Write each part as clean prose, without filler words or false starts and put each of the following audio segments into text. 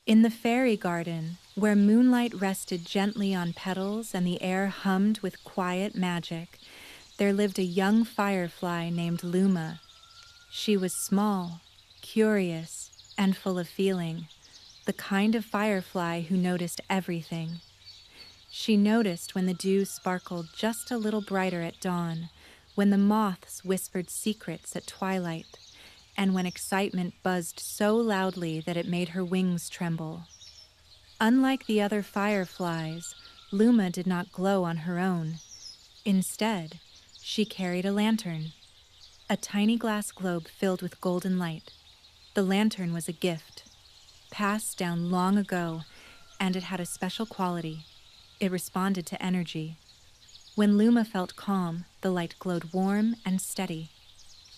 In the fairy garden, where moonlight rested gently on petals and the air hummed with quiet magic, there lived a young firefly named Luma. She was small, curious, and full of feeling, the kind of firefly who noticed everything. She noticed when the dew sparkled just a little brighter at dawn, when the moths whispered secrets at twilight, and when excitement buzzed so loudly that it made her wings tremble. Unlike the other fireflies, Luma did not glow on her own. Instead, she carried a lantern, a tiny glass globe filled with golden light. The lantern was a gift, passed down long ago, and it had a special quality. It responded to energy. When Luma felt calm, the light glowed warm and steady.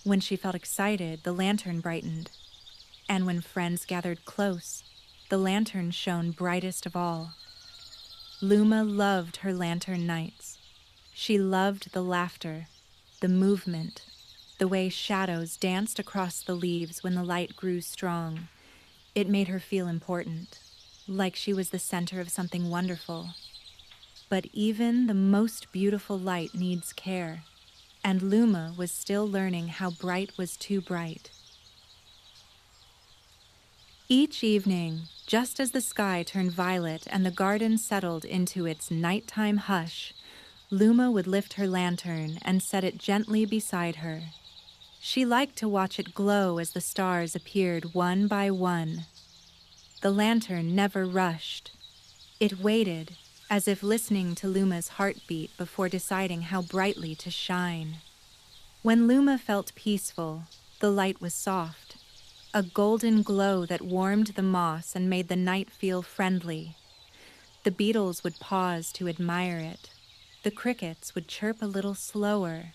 When she felt excited, the lantern brightened. And when friends gathered close, the lantern shone brightest of all. Luma loved her lantern nights. She loved the laughter, the movement, the way shadows danced across the leaves when the light grew strong. It made her feel important, like she was the center of something wonderful. But even the most beautiful light needs care, and Luma was still learning how bright was too bright. Each evening, just as the sky turned violet and the garden settled into its nighttime hush, Luma would lift her lantern and set it gently beside her. She liked to watch it glow as the stars appeared one by one. The lantern never rushed. It waited, as if listening to Luma's heartbeat before deciding how brightly to shine. When Luma felt peaceful, the light was soft, a golden glow that warmed the moss and made the night feel friendly. The beetles would pause to admire it. The crickets would chirp a little slower.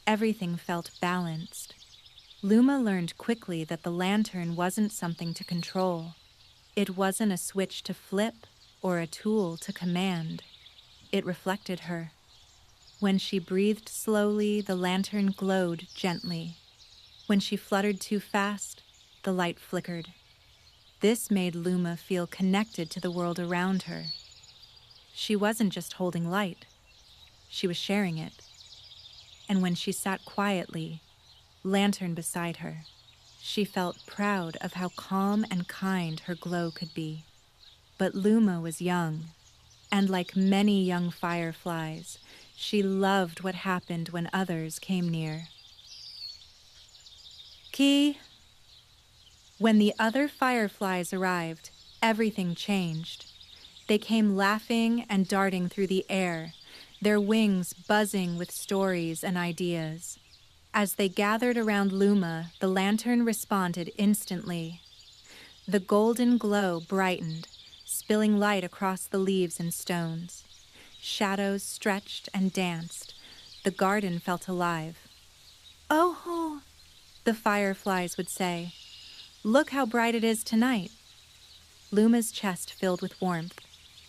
Everything felt balanced. Luma learned quickly that the lantern wasn't something to control. It wasn't a switch to flip or a tool to command. It reflected her. When she breathed slowly, the lantern glowed gently. When she fluttered too fast, the light flickered. This made Luma feel connected to the world around her. She wasn't just holding light. She was sharing it. And when she sat quietly, lantern beside her, she felt proud of how calm and kind her glow could be. But Luma was young, and like many young fireflies, she loved what happened when others came near. Key. When the other fireflies arrived, everything changed. They came laughing and darting through the air, their wings buzzing with stories and ideas. As they gathered around Luma, the lantern responded instantly. The golden glow brightened, spilling light across the leaves and stones. Shadows stretched and danced. The garden felt alive. "Oh," the fireflies would say, "look how bright it is tonight." Luma's chest filled with warmth.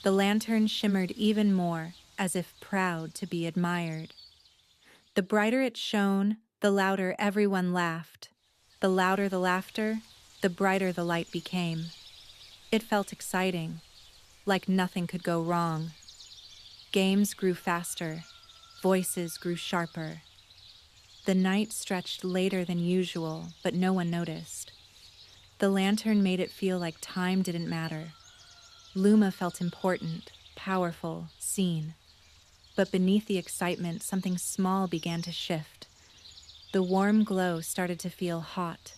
The lantern shimmered even more, as if proud to be admired. The brighter it shone, the louder everyone laughed. The louder the laughter, the brighter the light became. It felt exciting, like nothing could go wrong. Games grew faster, voices grew sharper. The night stretched later than usual, but no one noticed. The lantern made it feel like time didn't matter. Luma felt important, powerful, seen. But beneath the excitement, something small began to shift. The warm glow started to feel hot.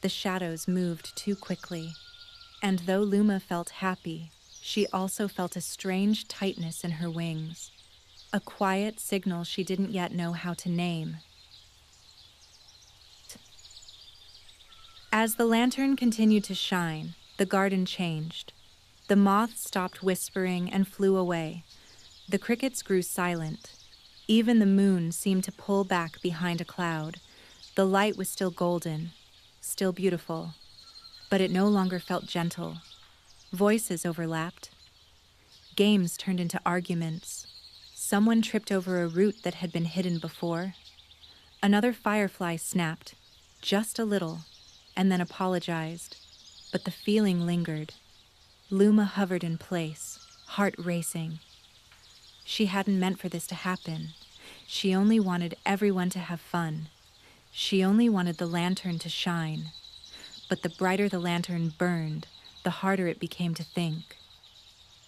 The shadows moved too quickly. And though Luma felt happy, she also felt a strange tightness in her wings, a quiet signal she didn't yet know how to name. As the lantern continued to shine, the garden changed. The moths stopped whispering and flew away. The crickets grew silent. Even the moon seemed to pull back behind a cloud. The light was still golden, still beautiful, but it no longer felt gentle. Voices overlapped. Games turned into arguments. Someone tripped over a root that had been hidden before. Another firefly snapped, just a little, and then apologized, but the feeling lingered. Luma hovered in place, heart racing. She hadn't meant for this to happen. She only wanted everyone to have fun. She only wanted the lantern to shine. But the brighter the lantern burned, the harder it became to think.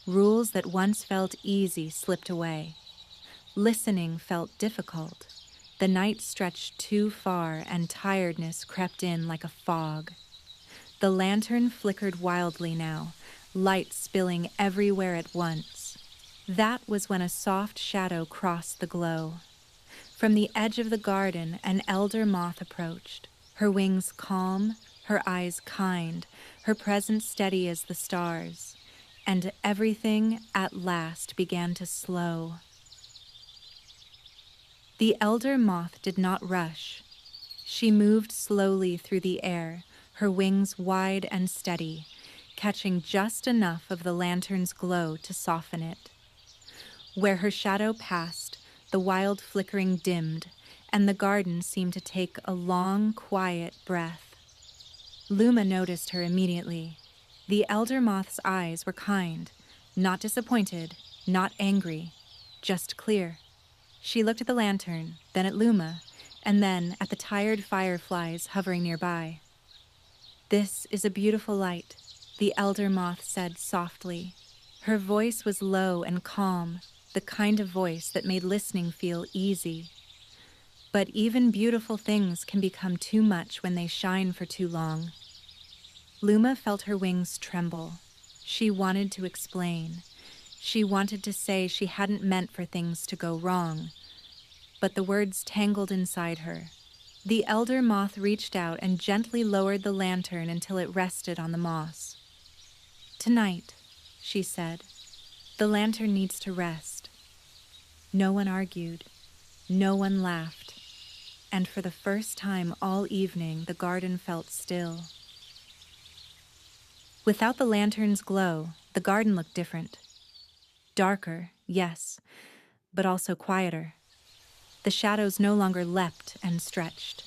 Rules that once felt easy slipped away. Listening felt difficult. The night stretched too far and tiredness crept in like a fog. The lantern flickered wildly now, light spilling everywhere at once. That was when a soft shadow crossed the glow. From the edge of the garden, an elder moth approached, her wings calm, her eyes kind, her presence steady as the stars. And everything at last began to slow. The elder moth did not rush. She moved slowly through the air, her wings wide and steady, catching just enough of the lantern's glow to soften it. Where her shadow passed, the wild flickering dimmed, and the garden seemed to take a long, quiet breath. Luma noticed her immediately. The elder moth's eyes were kind, not disappointed, not angry, just clear. She looked at the lantern, then at Luma, and then at the tired fireflies hovering nearby. "This is a beautiful light," the elder moth said softly. Her voice was low and calm, the kind of voice that made listening feel easy. But even beautiful things can become too much when they shine for too long. Luma felt her wings tremble. She wanted to explain. She wanted to say she hadn't meant for things to go wrong. But the words tangled inside her. The elder moth reached out and gently lowered the lantern until it rested on the moss. "Tonight," she said, "the lantern needs to rest." No one argued. No one laughed. And for the first time all evening, the garden felt still. Without the lantern's glow, the garden looked different. Darker, yes, but also quieter. The shadows no longer leapt and stretched.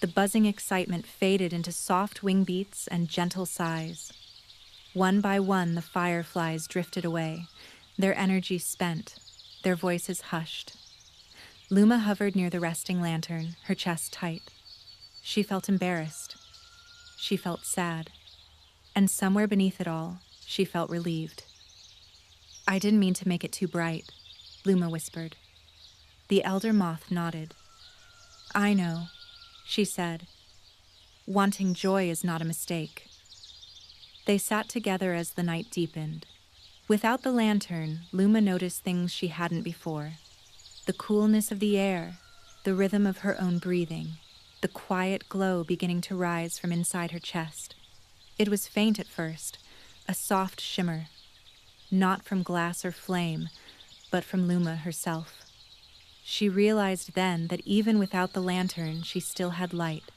The buzzing excitement faded into soft wing beats and gentle sighs. One by one, the fireflies drifted away, their energy spent, their voices hushed. Luma hovered near the resting lantern, her chest tight. She felt embarrassed. She felt sad. And somewhere beneath it all, she felt relieved. "I didn't mean to make it too bright," Luma whispered. The elder moth nodded. "I know," she said. "Wanting joy is not a mistake." They sat together as the night deepened. Without the lantern, Luma noticed things she hadn't before. The coolness of the air, the rhythm of her own breathing, the quiet glow beginning to rise from inside her chest. It was faint at first, a soft shimmer, not from glass or flame, but from Luma herself. She realized then that even without the lantern, she still had light,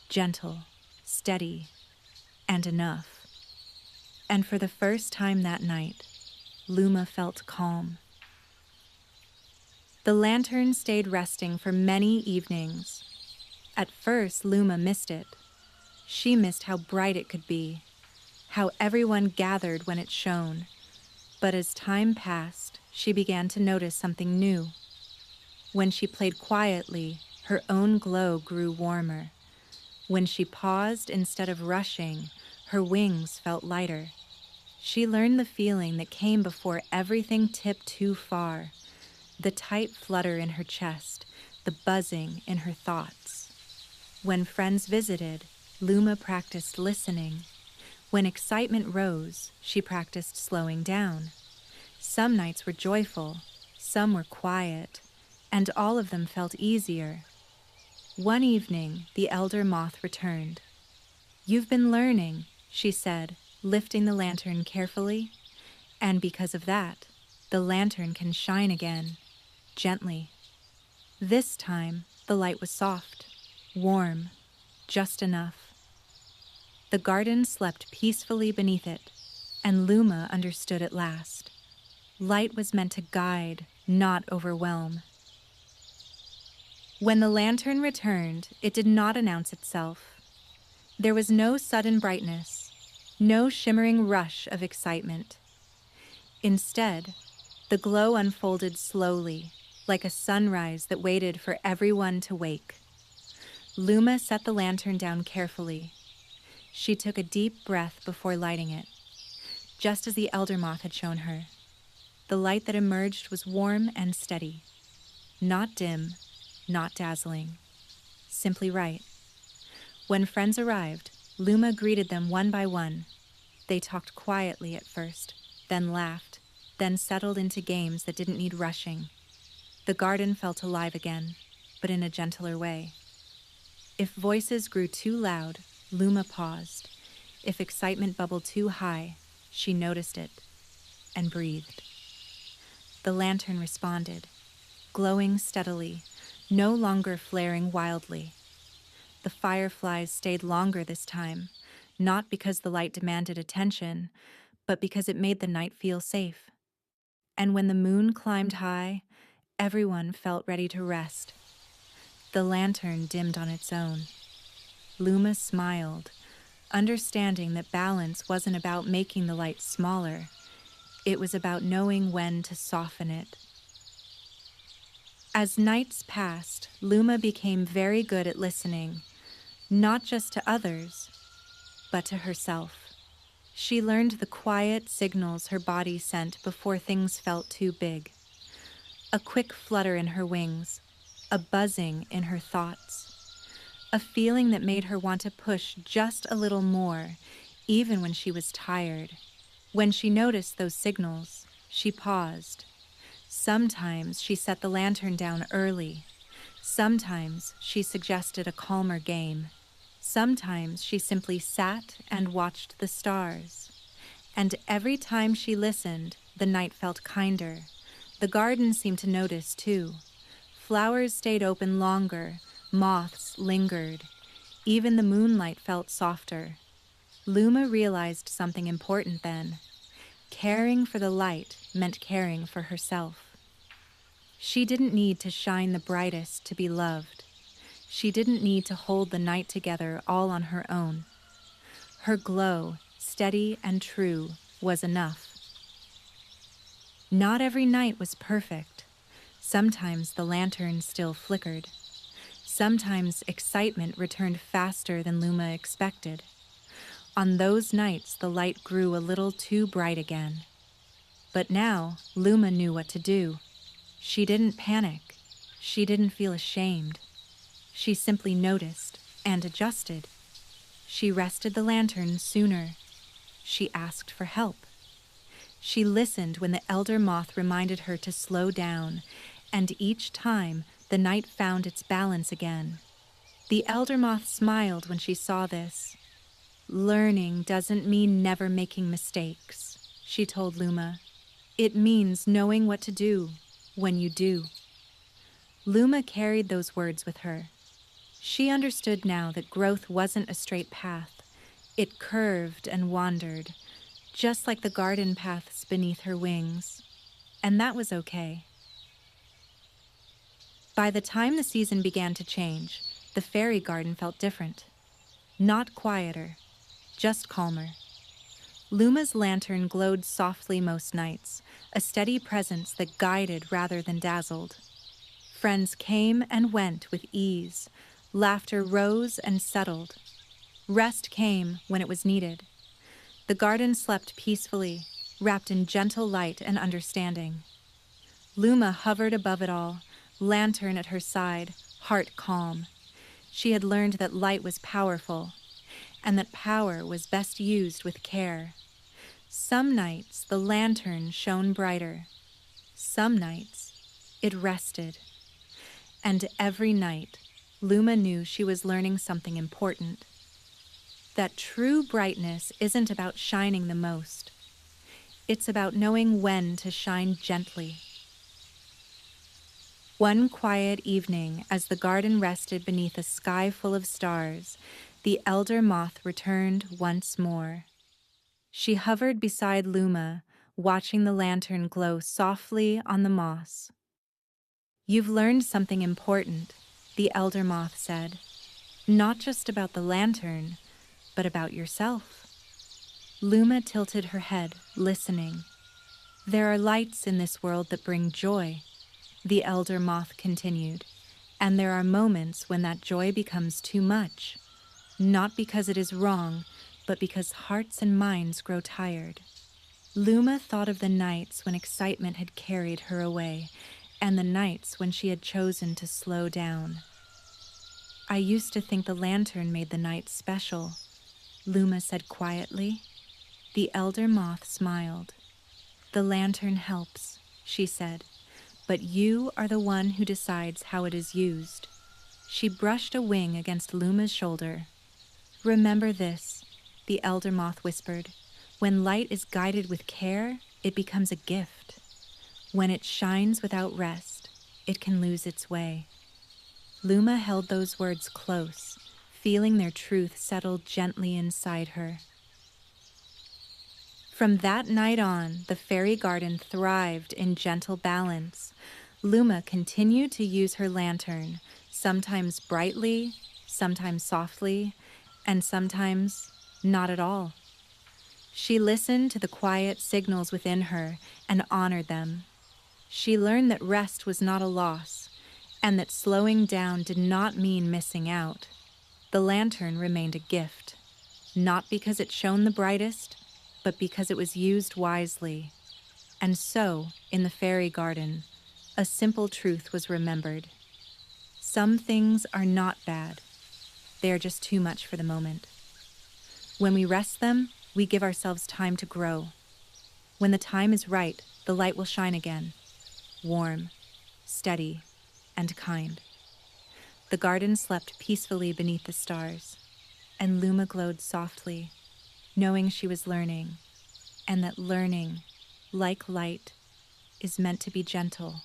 gentle, steady, and enough. And for the first time that night, Luma felt calm. The lantern stayed resting for many evenings. At first, Luma missed it. She missed how bright it could be, how everyone gathered when it shone. But as time passed, she began to notice something new. When she played quietly, her own glow grew warmer. When she paused instead of rushing, her wings felt lighter. She learned the feeling that came before everything tipped too far, the tight flutter in her chest, the buzzing in her thoughts. When friends visited, Luma practiced listening. When excitement rose, she practiced slowing down. Some nights were joyful, some were quiet, and all of them felt easier. One evening, the elder moth returned. "You've been learning," she said, lifting the lantern carefully. "And because of that, the lantern can shine again, gently." This time, the light was soft, warm, just enough. The garden slept peacefully beneath it, and Luma understood at last. Light was meant to guide, not overwhelm. When the lantern returned, it did not announce itself. There was no sudden brightness, No shimmering rush of excitement. Instead, the glow unfolded slowly, like a sunrise that waited for everyone to wake. Luma set the lantern down carefully. She took a deep breath before lighting it, just as the elder moth had shown her. The light that emerged was warm and steady. Not dim, not dazzling. Simply right. When friends arrived, Luma greeted them one by one. They talked quietly at first, then laughed, then settled into games that didn't need rushing. The garden felt alive again, but in a gentler way. If voices grew too loud, Luma paused. If excitement bubbled too high, she noticed it and breathed. The lantern responded, glowing steadily, no longer flaring wildly. The fireflies stayed longer this time, not because the light demanded attention, but because it made the night feel safe. And when the moon climbed high, everyone felt ready to rest. The lantern dimmed on its own. Luma smiled, understanding that balance wasn't about making the light smaller. It was about knowing when to soften it. As nights passed, Luma became very good at listening, not just to others, but to herself. She learned the quiet signals her body sent before things felt too big. A quick flutter in her wings, a buzzing in her thoughts, a feeling that made her want to push just a little more, even when she was tired. When she noticed those signals, she paused. Sometimes she set the lantern down early. Sometimes she suggested a calmer game. Sometimes she simply sat and watched the stars. And every time she listened, the night felt kinder. The garden seemed to notice, too. Flowers stayed open longer, moths lingered. Even the moonlight felt softer. Luma realized something important then. Caring for the light meant caring for herself. She didn't need to shine the brightest to be loved. She didn't need to hold the night together all on her own. Her glow, steady and true, was enough. Not every night was perfect. Sometimes the lantern still flickered. Sometimes excitement returned faster than Luma expected. On those nights, the light grew a little too bright again. But now, Luma knew what to do. She didn't panic. She didn't feel ashamed. She simply noticed and adjusted. She rested the lantern sooner. She asked for help. She listened when the elder moth reminded her to slow down, and each time the night found its balance again. The elder moth smiled when she saw this. "Learning doesn't mean never making mistakes," she told Luma. "It means knowing what to do when you do." Luma carried those words with her. She understood now that growth wasn't a straight path. It curved and wandered, just like the garden paths beneath her wings. And that was okay. By the time the season began to change, the fairy garden felt different. Not quieter, just calmer. Luma's lantern glowed softly most nights, a steady presence that guided rather than dazzled. Friends came and went with ease. Laughter rose and settled. Rest came when it was needed. The garden slept peacefully, wrapped in gentle light and understanding. Luma hovered above it all, lantern at her side, heart calm. She had learned that light was powerful, and that power was best used with care. Some nights the lantern shone brighter. Some nights it rested. And every night, Luma knew she was learning something important. That true brightness isn't about shining the most. It's about knowing when to shine gently. One quiet evening, as the garden rested beneath a sky full of stars, the elder moth returned once more. She hovered beside Luma, watching the lantern glow softly on the moss. "You've learned something important," the elder moth said. "Not just about the lantern, but about yourself." Luma tilted her head, listening. "There are lights in this world that bring joy," the elder moth continued, "and there are moments when that joy becomes too much, not because it is wrong, but because hearts and minds grow tired." Luma thought of the nights when excitement had carried her away, and the nights when she had chosen to slow down. "I used to think the lantern made the night special," Luma said quietly. The elder moth smiled. "The lantern helps," she said, "but you are the one who decides how it is used." She brushed a wing against Luma's shoulder. "Remember this," the elder moth whispered. "When light is guided with care, it becomes a gift. When it shines without rest, it can lose its way." Luma held those words close, feeling their truth settle gently inside her. From that night on, the fairy garden thrived in gentle balance. Luma continued to use her lantern, sometimes brightly, sometimes softly, and sometimes not at all. She listened to the quiet signals within her and honored them. She learned that rest was not a loss, and that slowing down did not mean missing out. The lantern remained a gift, not because it shone the brightest, but because it was used wisely. And so, in the fairy garden, a simple truth was remembered. Some things are not bad. They are just too much for the moment. When we rest them, we give ourselves time to grow. When the time is right, the light will shine again, warm, steady, and kind. The garden slept peacefully beneath the stars, and Luma glowed softly, knowing she was learning, and that learning, like light, is meant to be gentle